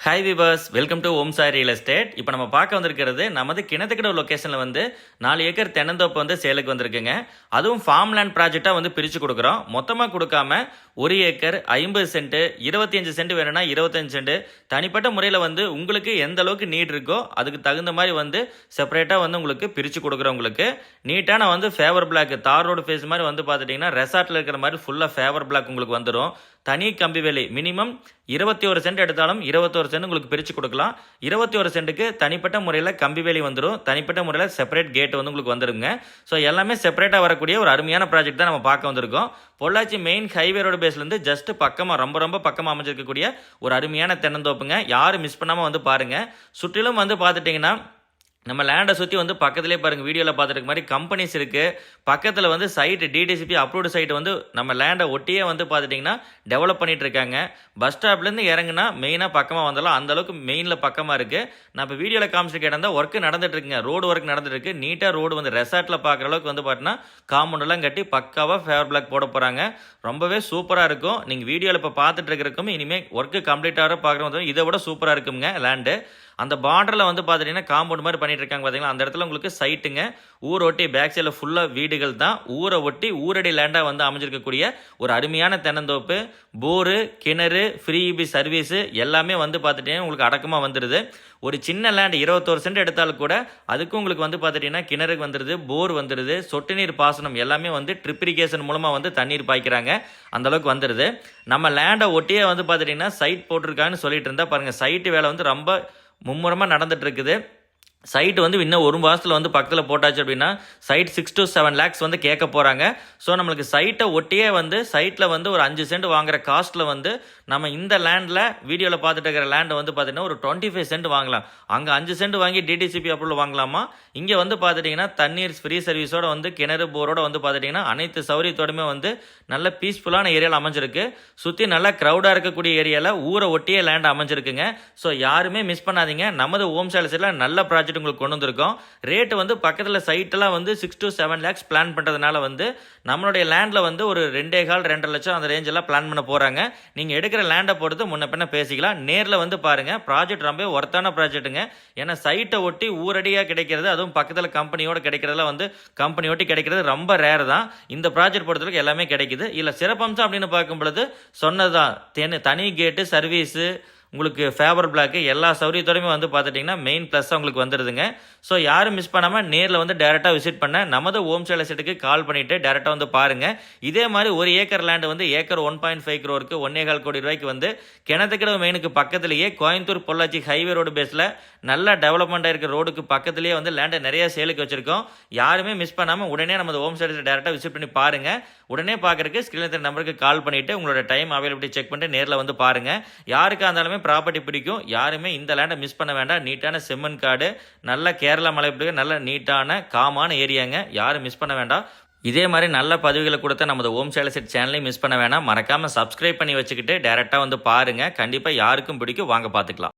Hi viewers, welcome to Om Sai real estate. இப்போ நம்ம பார்க்க வந்திருக்கிறது நமது கிணத்துக்கடவு லொக்கேஷனில் வந்து 4 ஏக்கர் தென்னந்தோப்பு வந்து சேலுக்கு வந்திருக்குங்க. அதுவும் ஃபார்ம் லேண்ட் ப்ராஜெக்டாக வந்து பிரித்து கொடுக்குறோம். மொத்தமாக கொடுக்காம 1 ஏக்கர் 50 சென்ட் 25 சென்ட் வேணும்னா 25 சென்ட் தனிப்பட்ட முறையில் வந்து உங்களுக்கு எந்த அளவுக்கு நீட் இருக்கோ அதுக்கு தகுந்த மாதிரி வந்து செப்பரேட்டாக வந்து உங்களுக்கு பிரித்து கொடுக்குறோம். உங்களுக்கு நீட்டான வந்து ஃபேவர் பிளாக் தார் ரோடு ஃபேஸ் மாதிரி வந்து பார்த்துட்டிங்கன்னா ரெசார்ட்டில் இருக்கிற மாதிரி ஃபுல்லாக ஃபேவர் பிளாக் உங்களுக்கு வந்துடும். தனி கம்பி வேலி மினிமம் 21 சென்ட் எடுத்தாலும் 21 சென்ட் உங்களுக்கு பிரித்து கொடுக்கலாம். 21 சென்ட்டுக்கு தனிப்பட்ட முறையில் கம்பி வேலி வந்துடும். தனிப்பட்ட முறையில் செப்பரேட் கேட் வந்து உங்களுக்கு வந்துடுங்க. ஸோ எல்லாமே செப்பரேட்டாக வரக்கூடிய ஒரு அருமையான ப்ராஜெக்ட் தான் நம்ம பார்க்க வந்திருக்கோம். பொள்ளாச்சி மெயின் ஹைவே ரோடு பேஸ்லேருந்து ஜஸ்ட் பக்கமாக ரொம்ப பக்கமாக அமைஞ்சிருக்கக்கூடிய ஒரு அருமையான தென்னந்தோப்புங்க. யாரும் மிஸ் பண்ணாமல் வந்து பாருங்கள். சுற்றிலும் வந்து பார்த்துட்டிங்கன்னா நம்ம லேண்டை சுற்றி வந்து பக்கத்துலேயே பாருங்கள், வீடியோவில் பார்த்துருக்க மாதிரி கம்பெனிஸ் இருக்குது. பக்கத்தில் வந்து சைட்டு டிடிசிபி அப்ரூவ்டு சைட்டு வந்து நம்ம லேண்டை ஒட்டியே வந்து பார்த்துட்டிங்கன்னா டெவலப் பண்ணிகிட்டு இருக்காங்க. பஸ் ஸ்டாப்லேருந்து இறங்குனா மெயினாக பக்கமாக வந்தாலும் அந்தளவுக்கு மெயினில் பக்கமாக இருக்குது. நான் இப்போ வீடியோவில் காமிச்சிட்டு கேட்டால் ஒர்க்கு நடந்துட்டுருக்குங்க. ரோடு ஒர்க் நடந்துட்டுருக்கு. நீட்டாக ரோடு வந்து ரெசார்ட்டில் பார்க்குற அளவுக்கு வந்து பார்த்தீங்கன்னா காம்பவுண்டெல்லாம் கட்டி பக்காவாக ஃபேவர் பிளாக் போட போகிறாங்க. ரொம்பவே சூப்பராக இருக்கும். நீங்கள் வீடியோவில் இப்போ பார்த்துட்டு இருக்கிறக்கும் இனிமேல் ஒர்க்கு கம்ப்ளீட்டாக பார்க்குறோம். இதை விட சூப்பராக இருக்குங்க லேண்டு. அந்த பார்டரில் வந்து பார்த்துட்டிங்கன்னா காம்பவுண்ட் மாதிரி பண்ணிட்டு இருக்காங்க பார்த்தீங்களா, அந்த இடத்துல உங்களுக்கு சைட்டுங்க. ஊரை ஒட்டி பேக் சைடில் ஃபுல்லாக வீடுகள் தான். ஊரை ஒட்டி ஊரடி லேண்டாக வந்து அமைஞ்சிருக்கக்கூடிய ஒரு அருமையான தென்னந்தோப்பு. போரு, கிணறு, ஃப்ரீ இபி சர்வீஸு எல்லாமே வந்து பார்த்துட்டிங்கன்னா உங்களுக்கு அடக்கமாக வந்துடுது. ஒரு சின்ன லேண்ட் 21 சென்ட் எடுத்தாலும் கூட அதுக்கும் உங்களுக்கு வந்து பார்த்துட்டிங்கன்னா கிணறுக்கு வந்துடுது, போர் வந்துடுது, சொட்டு நீர் பாசனம் எல்லாமே வந்து ட்ரிப் இரிகேஷன் மூலமாக வந்து தண்ணீர் பாய்க்கிறாங்க. அந்தளவுக்கு வந்துடுது. நம்ம லேண்டை ஒட்டியே வந்து பார்த்துட்டிங்கன்னா சைட் போட்டிருக்காங்கன்னு சொல்லிட்டு இருந்தால் பாருங்கள், சைட்டு வேலை வந்து ரொம்ப மும்முரமாக நடந்துட்டு இருக்குது. சைட்டு வந்து இன்னும் 1 மாதத்தில் வந்து பக்கத்தில் போட்டாச்சு அப்படின்னா சைட் 6 to 7 lakhs வந்து கேட்க போகிறாங்க. ஸோ நம்மளுக்கு சைட்டை ஒட்டியே வந்து சைட்டில் வந்து ஒரு 5 சென்ட் வாங்குற காஸ்ட்டில் வந்து நம்ம இந்த லேண்டில் வீடியோவில் பார்த்துட்டு இருக்கிற லேண்டை வந்து பார்த்திங்கன்னா ஒரு 25 சென்ட் வாங்கலாம். அங்கே 5 சென்ட் வாங்கி டிடிசிபி அப்ரூவல் வாங்கலாமா. இங்கே வந்து பார்த்துட்டிங்கன்னா தண்ணீர் ஃப்ரீ சர்வீஸோடு வந்து கிணறு போரோடு வந்து பார்த்துட்டிங்கன்னா அனைத்து சௌகரியத்தோடுமே வந்து நல்ல பீஸ்ஃபுல்லான ஏரியாவில் அமைஞ்சிருக்கு. சுற்றி நல்லா க்ரௌடாக இருக்கக்கூடிய ஏரியாவில் ஊரை ஒட்டியே லேண்ட் அமைஞ்சிருக்குங்க. ஸோ யாருமே மிஸ் பண்ணாதீங்க. நமது ஓம் சேலஸில் நல்ல ப்ராஜெக்ட் உங்களுக்கு கொண்டு வந்திருக்கோம். ரேட்டு வந்து பக்கத்தில் சைட்டெல்லாம் வந்து 6 to 7 lakhs பிளான் பண்ணுறதுனால வந்து நம்மளுடைய லேண்டில் வந்து ஒரு 2.25 லட்சம் அந்த ரேஞ்செல்லாம் பிளான் பண்ண போகிறாங்க. நீங்கள் எடுக்கிற லேண்டை பொறுத்து முன்ன பின்ன பேசிக்கலாம். நேரில் வந்து பாருங்கள். ப்ராஜெக்ட் ரொம்ப ஒர்த்தான ப்ராஜெக்ட்டுங்க. ஏன்னா சைட்டை ஒட்டி ஊரடியாக கிடைக்கிறது, அதுவும் பக்கத்தில் கம்பெனியோடு கிடைக்கிறதுல வந்து கம்பெனி ஒட்டி கிடைக்கிறது ரொம்ப ரேர் தான். இந்த ப்ராஜெக்ட் பொறுத்தவரைக்கும் எல்லாமே கிடைக்குது. இல்லை சிறப்பம்சம் அப்படின்னு பார்க்கும் பொழுது சொன்னதான் தனி கேட்டு சர்வீஸு உங்களுக்கு ஃபேவர் பிளாக்கு எல்லா சௌகரியத்தோடையுமே வந்து பார்த்துட்டிங்கன்னா மெயின் ப்ளஸ்ஸாக உங்களுக்கு வந்துடுதுங்க. ஸோ யாரும் மிஸ் பண்ணாமல் நேரில் வந்து டேரெக்டாக விசிட் பண்ண நமது ஓம் சேல் எஸ்டேட்டுக்கு கால் பண்ணிவிட்டு டேரெக்டாக வந்து பாருங்கள். இதே மாதிரி 1 ஏக்கர் லேண்டு வந்து ஏக்கர் 1.5 crore 1.25 கோடி ரூபாய்க்கு வந்து கிணத்துக்கடவு மெயினுக்கு பக்கத்துலேயே கோயம்புத்தூர் பொள்ளாச்சி ஹைவே ரோடு பேஸில் நல்லா டெவலப்மெண்ட்டாக இருக்கிற ரோடுக்கு பக்கத்துலேயே வந்து லேண்டை நிறைய சேலுக்கு வச்சுருக்கோம். யாருமே மிஸ் பண்ணாமல் உடனே நமது ஓம் சேல் எஸ்டேட் டேரெக்டாக விசிட் பண்ணி பாருங்கள். உடனே பார்க்குறதுக்கு ஸ்க்ரீனில் இருக்கிற நம்பருக்கு கால் பண்ணிவிட்டு உங்களோட டைம் அவைலபிலிட்டி செக் பண்ணிட்டு நேரில் வந்து பாருங்கள். யாருக்காக இருந்தாலுமே ப்ராப்பர்ட்டி பிடிக்கும். யாருமே இந்த லேண்டை மிஸ் பண்ண வேண்டாம். நீட்டான செம்மண் காடு, நல்ல கேரளா மலை, நல்ல நீட்டான காமான ஏரியாங்க. யாரும் மிஸ் பண்ண வேண்டாம். இதே மாதிரி நல்ல பதிவுகளை கொடுத்த நமது ஓம் சேல் எஸ்டேட் சேனலையும் மிஸ் பண்ண வேணாம். மறக்காமல் சப்ஸ்கிரைப் பண்ணி வச்சுக்கிட்டு டேரெக்டாக வந்து பாருங்கள். கண்டிப்பாக யாருக்கும் பிடிக்கும். வாங்க பார்த்துக்கலாம்.